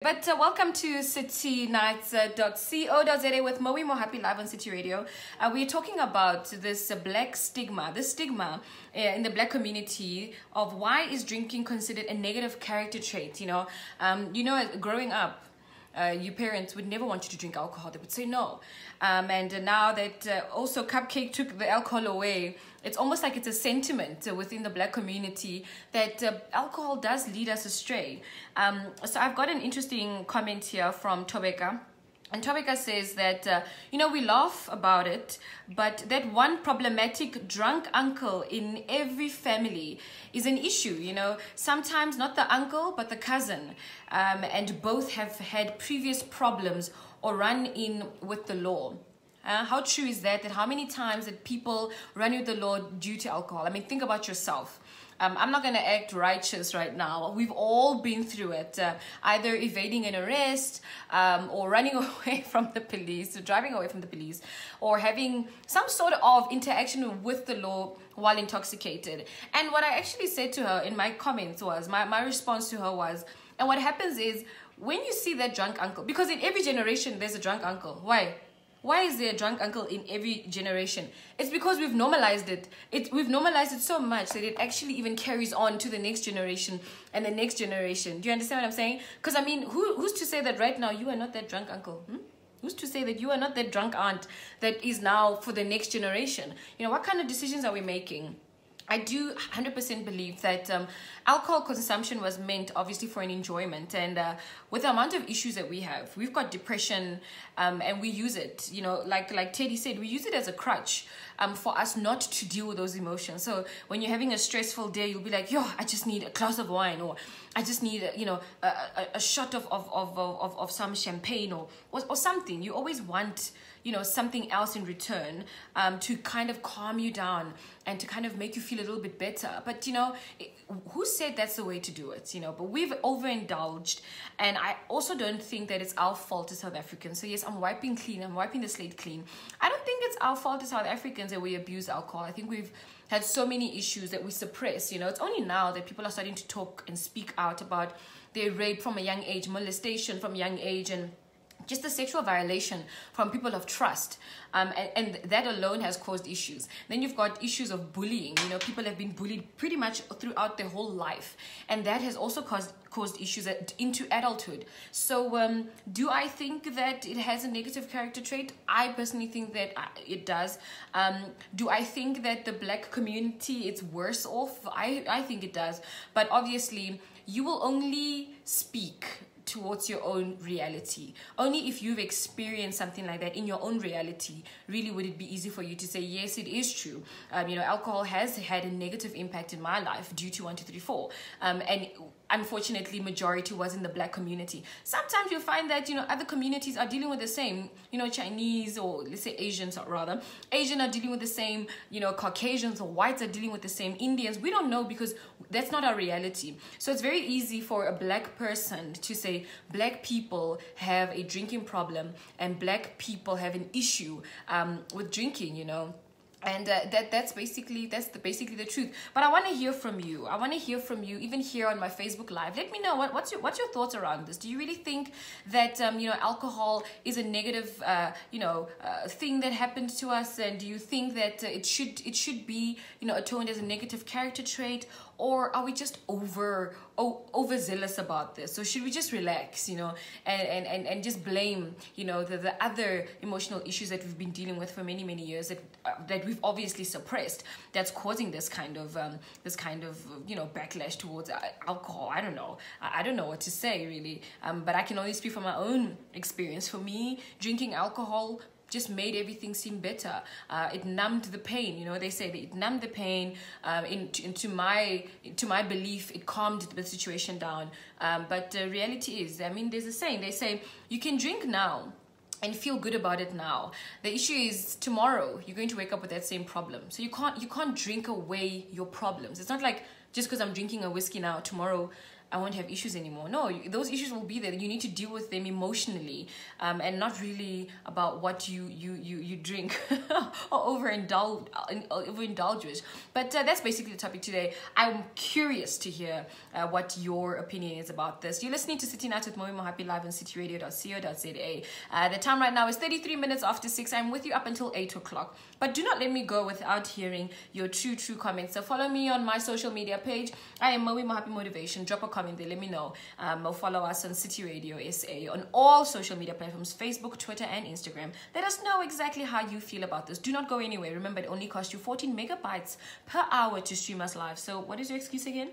But welcome to citynights.co.za with Moey Mohapi live on City Radio. We're talking about this black stigma, in the black community of why is drinking considered a negative character trait. Growing up, your parents would never want you to drink alcohol. They would say no. And now that also Cupcake took the alcohol away, it's almost like it's a sentiment within the black community that alcohol does lead us astray. So I've got an interesting comment here from Tobeka. And Tobeka says that, we laugh about it, but that one problematic drunk uncle in every family is an issue, sometimes not the uncle, but the cousin. And both have had previous problems or run in with the law. How true is that how many times that people run with the law due to alcohol? I mean, think about yourself. I'm not going to act righteous right now. We've all been through it, either evading an arrest or running away from the police, or driving away from the police, or having some sort of interaction with the law while intoxicated. And what I actually said to her in my comments was, my response to her was, and what happens is, when you see that drunk uncle, because in every generation there's a drunk uncle. Why? Why is there a drunk uncle in every generation? It's because we've normalized it. We've normalized it so much that it actually even carries on to the next generation and the next generation. Do you understand what I'm saying? Because, I mean, who's to say that right now you are not that drunk uncle? Who's to say that you are not that drunk aunt that is now for the next generation? What kind of decisions are we making? I do 100% believe that alcohol consumption was meant obviously for an enjoyment, and with the amount of issues that we've got depression, and we use it, like Teddy said, we use it as a crutch for us not to deal with those emotions. So when you're having a stressful day, you'll be like, I just need a glass of wine, or I just need a shot of some champagne or something. You always want something else in return to kind of calm you down and to kind of make you feel a little bit better. But who said that's the way to do it? But we've overindulged, and I also don't think that it's our fault as South Africans. So yes, I'm wiping the slate clean. I don't think it's our fault as South Africans that we abuse alcohol. I think we've had so many issues that we suppress. It's only now that people are starting to talk and speak out about their rape from a young age, molestation from a young age, and just the sexual violation from people of trust, and that alone has caused issues. Then you've got issues of bullying. People have been bullied pretty much throughout their whole life, and that has also caused issues into adulthood. So do I think that it has a negative character trait? I personally think that it does. Do I think that the black community it's worse off? I think it does. But obviously you will only speak towards your own reality. Only if you've experienced something like that in your own reality, really would it be easy for you to say, yes, it is true. Alcohol has had a negative impact in my life due to 1, 2, 3, 4. And unfortunately, majority was in the black community. Sometimes you'll find that, other communities are dealing with the same, Chinese, or let's say Asians rather. Asian are dealing with the same, Caucasians or whites are dealing with the same, Indians. We don't know because that's not our reality. So it's very easy for a black person to say black people have a drinking problem and black people have an issue with drinking, And that's basically the truth. But I want to hear from you. I want to hear from you, even here on my Facebook Live. Let me know what's your thoughts around this. Do you really think that alcohol is a negative thing that happens to us, and do you think that it should be atoned as a negative character trait, or are we just overzealous about this? So should we just relax, and just blame the other emotional issues that we've been dealing with for many years that we've obviously suppressed, that's causing this kind of backlash towards alcohol? I don't know. I don't know what to say really, but I can only speak from my own experience. For me, drinking alcohol just made everything seem better. It numbed the pain. They say that it numbed the pain. To my belief, it calmed the situation down. But the reality is, there's a saying. They say you can drink now and feel good about it now. The issue is tomorrow you're going to wake up with that same problem. So you can't drink away your problems. It's not like just because I'm drinking a whiskey now, tomorrow I won't have issues anymore. No, those issues will be there. You need to deal with them emotionally, and not really about what you drink or overindulge with. But that's basically the topic today. I'm curious to hear what your opinion is about this. You're listening to City Night with Moey Mohapi live on cityradio.co.za. The time right now is 33 minutes after 6. I'm with you up until 8 o'clock. But do not let me go without hearing your true comments. So follow me on my social media page. I am Moey Mohapi Motivation. Drop a comment there. Let me know. Or follow us on City Radio SA on all social media platforms, Facebook, Twitter, and Instagram. Let us know exactly how you feel about this. Do not go anywhere. Remember, it only costs you 14 megabytes per hour to stream us live. So what is your excuse again?